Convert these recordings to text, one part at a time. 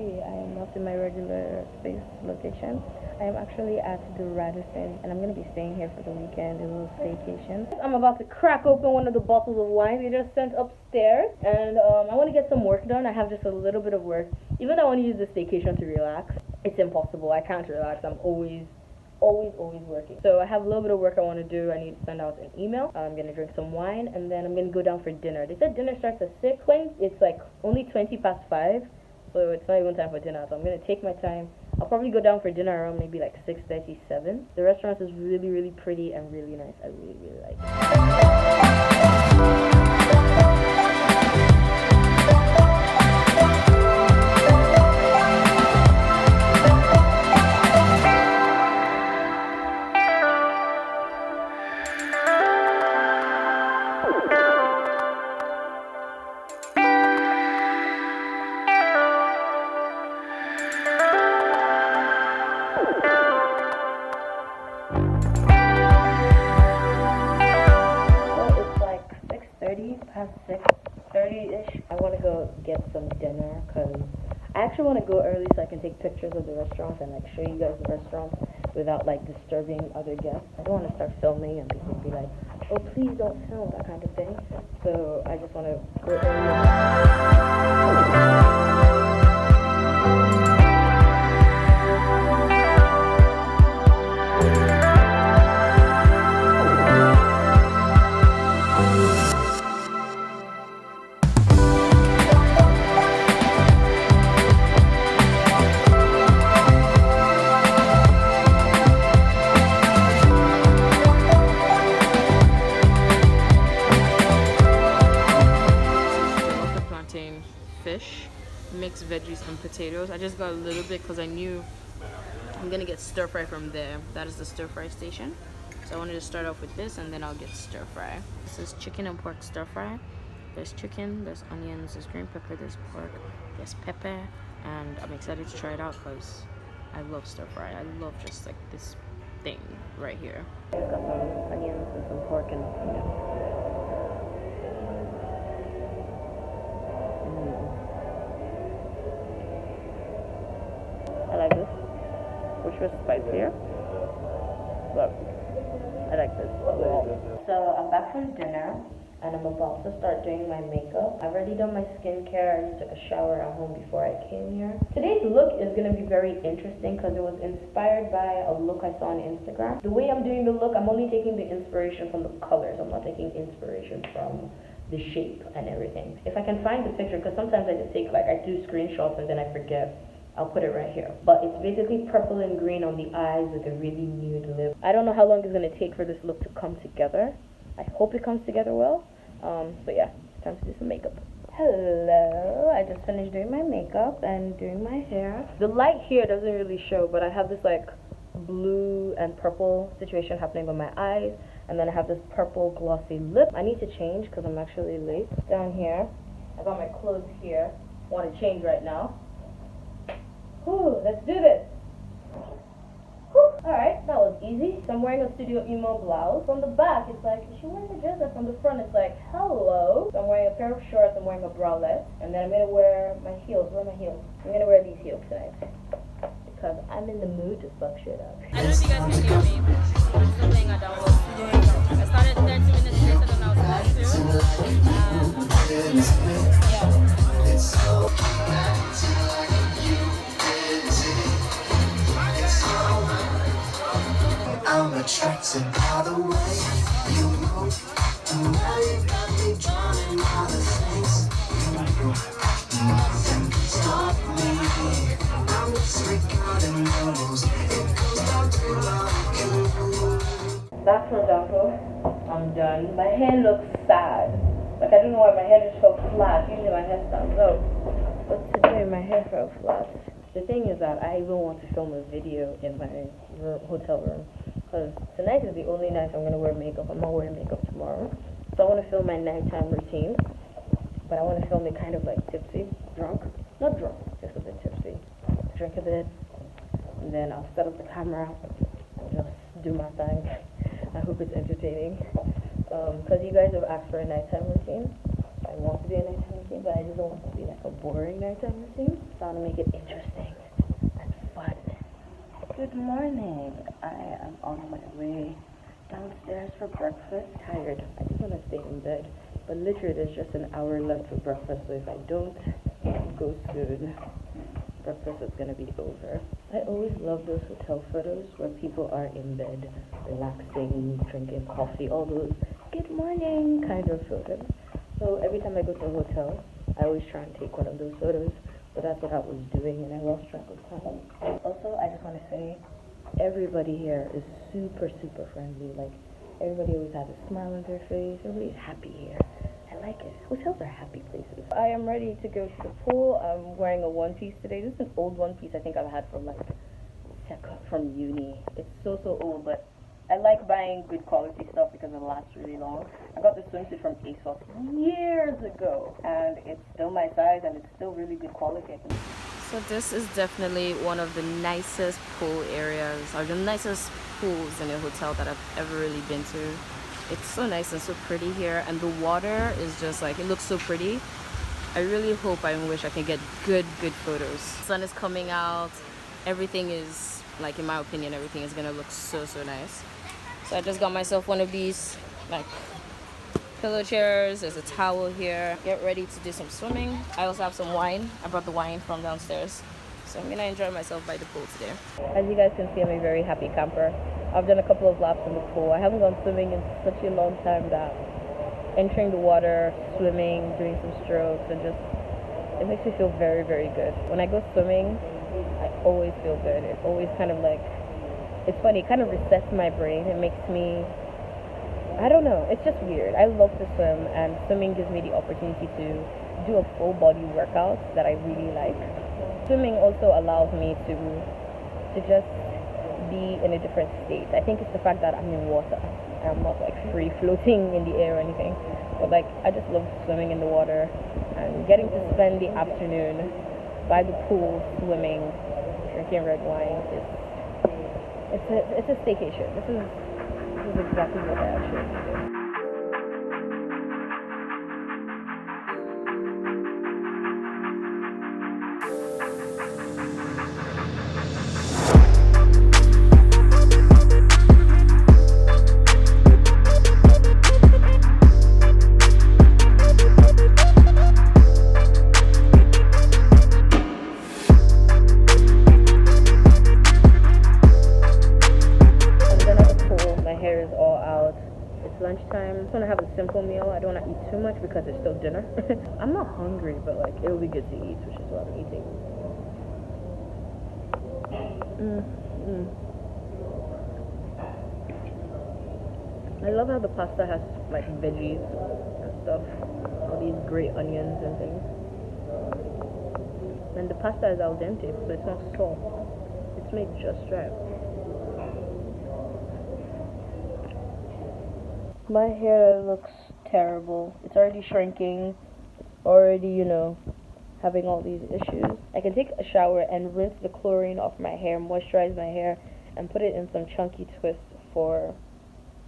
Today I am not in my regular space location. I am actually at the Radisson and I'm going to be staying here for the weekend, a little staycation. I'm about to crack open one of the bottles of wine they just sent upstairs, and I want to get some work done. I have just a little bit of work. Even though I want to use the staycation to relax, it's impossible. I can't relax. I'm always working. So I have a little bit of work I want to do. I need to send out an email. I'm gonna drink some wine and then I'm gonna go down for dinner. They said dinner starts at 6. It's like only 20 past 5, so it's not even time for dinner. So I'm gonna take my time. I'll probably go down for dinner around maybe like 6:37. The restaurant is really pretty and really nice. I really like it. Past 6:30-ish. I want to go get some dinner because I actually want to go early so I can take pictures of the restaurants and like show you guys the restaurants without like disturbing other guests. I don't want to start filming and people be like, oh please don't film, that kind of thing. So I just want to go early. Fish, mixed veggies and potatoes. I just got a little bit because I knew I'm gonna get stir fry from there. That is the stir fry station. So I wanted to start off with this and then I'll get stir fry. This is chicken and pork stir fry. There's chicken, there's onions, there's green pepper, there's pork, there's pepper, and I'm excited to try it out because I love stir fry. I love just like this thing right here. I got some onions and some pork and I like this, which was spicier, but I like this a lot. So I'm back from dinner and I'm about to start doing my makeup. I've already done my skincare. I just took a shower at home before I came here. Today's look is going to be very interesting because it was inspired by a look I saw on Instagram. The way I'm doing the look, I'm only taking the inspiration from the colors. I'm not taking inspiration from the shape and everything. If I can find the picture, because sometimes I just take like, I do screenshots and then I forget. I'll put it right here. But it's basically purple and green on the eyes with a really nude lip. I don't know how long it's going to take for this look to come together. I hope it comes together well. But yeah, it's time to do some makeup. Hello, I just finished doing my makeup and doing my hair. The light here doesn't really show, but I have this like blue and purple situation happening with my eyes. And then I have this purple glossy lip. I need to change because I'm actually late. Down here, I got my clothes here. Want to change right now. Whew, let's do this. Alright, that was easy. So I'm wearing a Studio Emo blouse. From the back, it's like, is she wearing a dress? And from the front, it's like, hello. So I'm wearing a pair of shorts, I'm wearing a bralette. And then I'm going to wear my heels. Where are my heels? I'm going to wear these heels tonight. Because I'm in the mood to fuck shit up. I don't know if you guys can hear me. I'm still playing a download. I started 30 minutes later than I was supposed to. Yeah. I'm attracted by the way you move, and now you got me drowning all the things you do. Nothing can stop me. I'm disregarding the rules. It goes down to love you. Back from Donko, I'm done. My hair looks sad. Like I don't know why my hair just felt flat. Usually my hair stands up, but today my hair felt flat. The thing is that I even want to film a video in my hotel room. Because tonight is the only night I'm going to wear makeup. I'm not wearing makeup tomorrow. So I want to film my nighttime routine. But I want to film it kind of like tipsy, drunk. Not drunk, just a bit tipsy. Drink a bit. And then I'll set up the camera and just do my thing. I hope it's entertaining. Because you guys have asked for a nighttime routine. I want to do a nighttime routine, but I just don't want it to be like a boring nighttime routine. So I want to make it interesting and fun. Good morning. I am on my way downstairs for breakfast. Tired. I just want to stay in bed. But literally, there's just an hour left for breakfast. So if I don't go soon, breakfast is going to be over. I always love those hotel photos where people are in bed, relaxing, drinking coffee, all those good morning kind of photos. So every time I go to a hotel, I always try and take one of those photos. So that's what I was doing, and I lost track of time. Also, I just want to say, everybody here is super, super friendly. Like, everybody always has a smile on their face. Everybody's happy here. I like it. Hotels are happy places. I am ready to go to the pool. I'm wearing a one-piece today. This is an old one-piece I think I've had from like from uni. It's so old, but I like buying good quality stuff because it lasts really long. I got this swimsuit from ASOS years ago, and it's still my size and it's still really good quality. So this is definitely one of the nicest pool areas, or the nicest pools in a hotel that I've ever really been to. It's so nice and so pretty here, and the water is just like, it looks so pretty. I really hope and wish I can get good photos. Sun is coming out. Everything is, like, in my opinion, everything is gonna look so nice. So I just got myself one of these like pillow chairs. There's a towel here. Get ready to do some swimming. I also have some wine. I brought the wine from downstairs. So I'm gonna enjoy myself by the pool today. As you guys can see, I'm a very happy camper. I've done a couple of laps in the pool. I haven't gone swimming in such a long time that entering the water, swimming, doing some strokes, and just, it makes me feel very good. When I go swimming, I always feel good. It's always kind of like, it's funny, it kind of resets my brain. It makes me, I don't know, it's just weird. I love to swim, and swimming gives me the opportunity to do a full body workout that I really like. Swimming also allows me to just be in a different state. I think it's the fact that I'm in water. I'm not like free floating in the air or anything. But like, I just love swimming in the water, and getting to spend the afternoon by the pool swimming, drinking red wine. It's a staycation. This is exactly what I actually do. Lunchtime. I just want to have a simple meal. I don't want to eat too much because it's still dinner. I'm not hungry, but like, it'll be good to eat, which is what I'm eating. I love how the pasta has like veggies and stuff, all these great onions and things. And the pasta is al dente, so it's not soft. It's made just right. My hair looks terrible. It's already shrinking. It's already, you know, having all these issues. I can take a shower and rinse the chlorine off my hair, moisturize my hair, and put it in some chunky twists for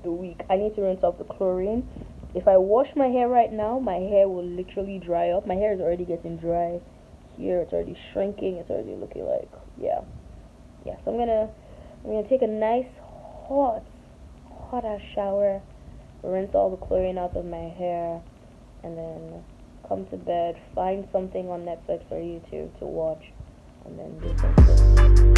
the week. I need to rinse off the chlorine. If I wash my hair right now, my hair will literally dry up. My hair is already getting dry here. It's already shrinking. It's already looking like, yeah. So I'm gonna take a nice hot ass shower, rinse all the chlorine out of my hair, and then come to bed, find something on Netflix or YouTube to watch, and then do something.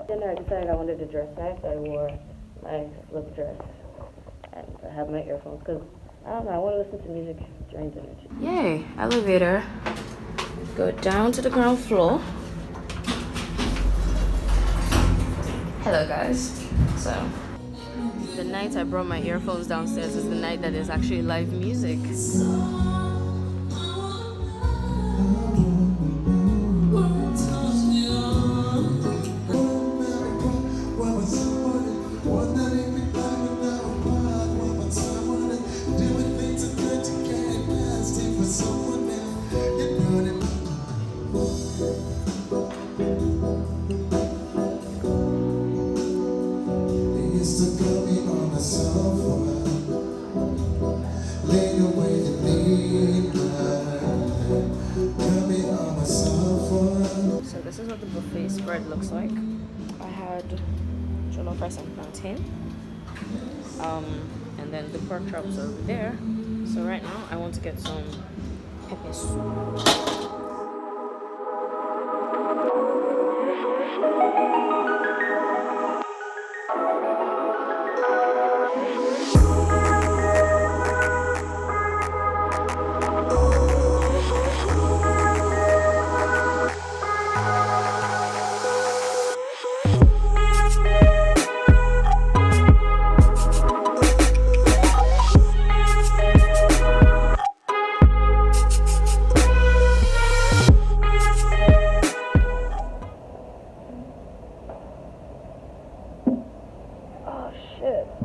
Dinner, I decided I wanted to dress nice. I wore my slip dress and I have my earphones because I don't know, I want to listen to music during dinner too. Yay, elevator. Go down to the ground floor. Hello guys. So the night I brought my earphones downstairs is the night that there's actually live music. outside looks like. I had jollof rice and plantain. And then the pork chops are over there. So right now I want to get some pepper soup.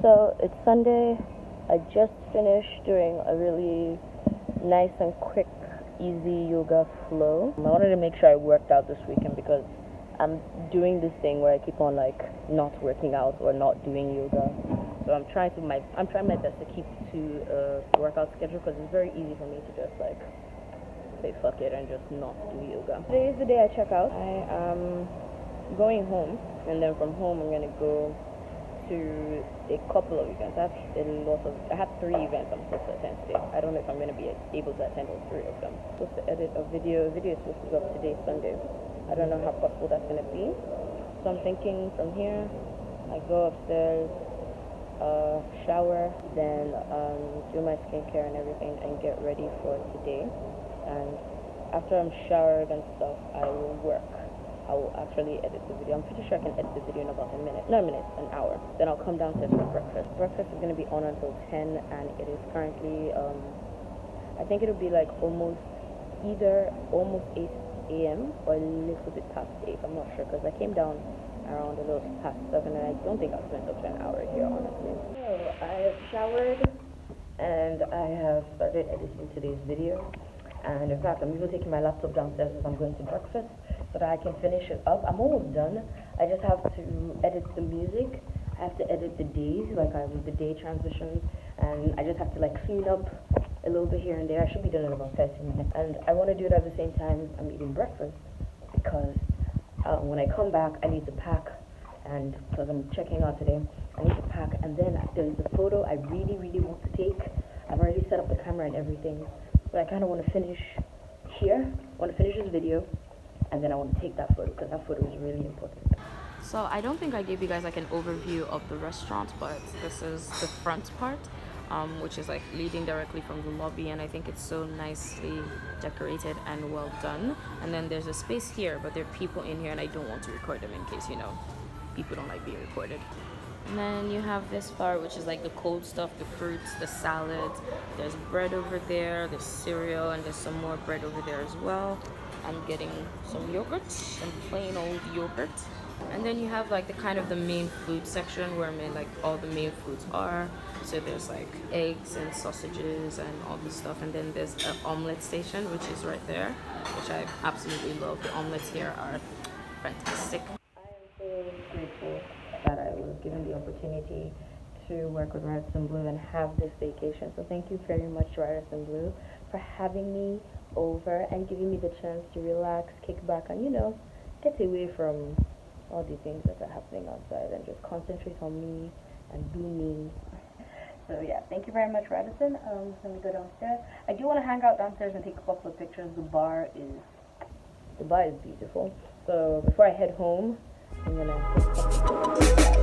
So it's Sunday. I just finished doing a really nice and quick, easy yoga flow. I wanted to make sure I worked out this weekend because I'm doing this thing where I keep on like not working out or not doing yoga. So I'm trying my best to keep to a workout schedule because it's very easy for me to just like say fuck it and just not do yoga. Today is the day I check out. I am going home, and then from home I'm gonna go to a couple of events. I have 3 events I'm supposed to attend today. I don't know if I'm going to be able to attend all 3 of them. I'm supposed to edit a video. A video is supposed to go up today, Sunday. I don't know how possible that's going to be. So I'm thinking from here, I go upstairs, shower, then do my skincare and everything and get ready for today. And after I'm showered and stuff, I will work. I will actually edit the video. I'm pretty sure I can edit the video in about 10 minutes. Not a minute, an hour. Then I'll come downstairs for breakfast. Breakfast is going to be on until 10, and it is currently, I think it'll be like almost 8 a.m. or a little bit past 8. I'm not sure because I came down around a little past 7, and I don't think I've spent up to an hour here, honestly. So I have showered, and I have started editing today's video. And in fact, I'm even taking my laptop downstairs as I'm going to breakfast so that I can finish it up. I'm almost done. I just have to edit the music. I have to edit the days, like the day transitions, and I just have to like clean up a little bit here and there. I should be done in about 30 minutes. And I want to do it at the same time I'm eating breakfast because when I come back, I need to pack, and because I'm checking out today, I need to pack. And then there's a photo I really, really want to take. I've already set up the camera and everything. But I kind of want to finish here. I want to finish this video, and then I want to take that photo because that photo is really important. So I don't think I gave you guys like an overview of the restaurant, but this is the front part, which is like leading directly from the lobby, and I think it's so nicely decorated and well done. And then there's a space here, but there are people in here, and I don't want to record them in case, you know, people don't like being recorded. And then you have this part, which is like the cold stuff, the fruits, the salad. There's bread over there, there's cereal, and there's some more bread over there as well. I'm getting some yogurt, some plain old yogurt. And then you have like the main food section where like all the main foods are. So there's like eggs and sausages and all this stuff. And then there's an omelet station, which is right there, which I absolutely love. The omelets here are fantastic. I am so grateful that I was given the opportunity to work with Radisson Blue and have this vacation. So thank you very much to Radisson Blue for having me over and giving me the chance to relax, kick back, and you know, get away from all the things that are happening outside and just concentrate on me and do me. So yeah, thank you very much, Radisson. Let me go downstairs. I do want to hang out downstairs and take a couple of pictures. The bar is beautiful. So before I head home, I'm gonna take a couple of pictures.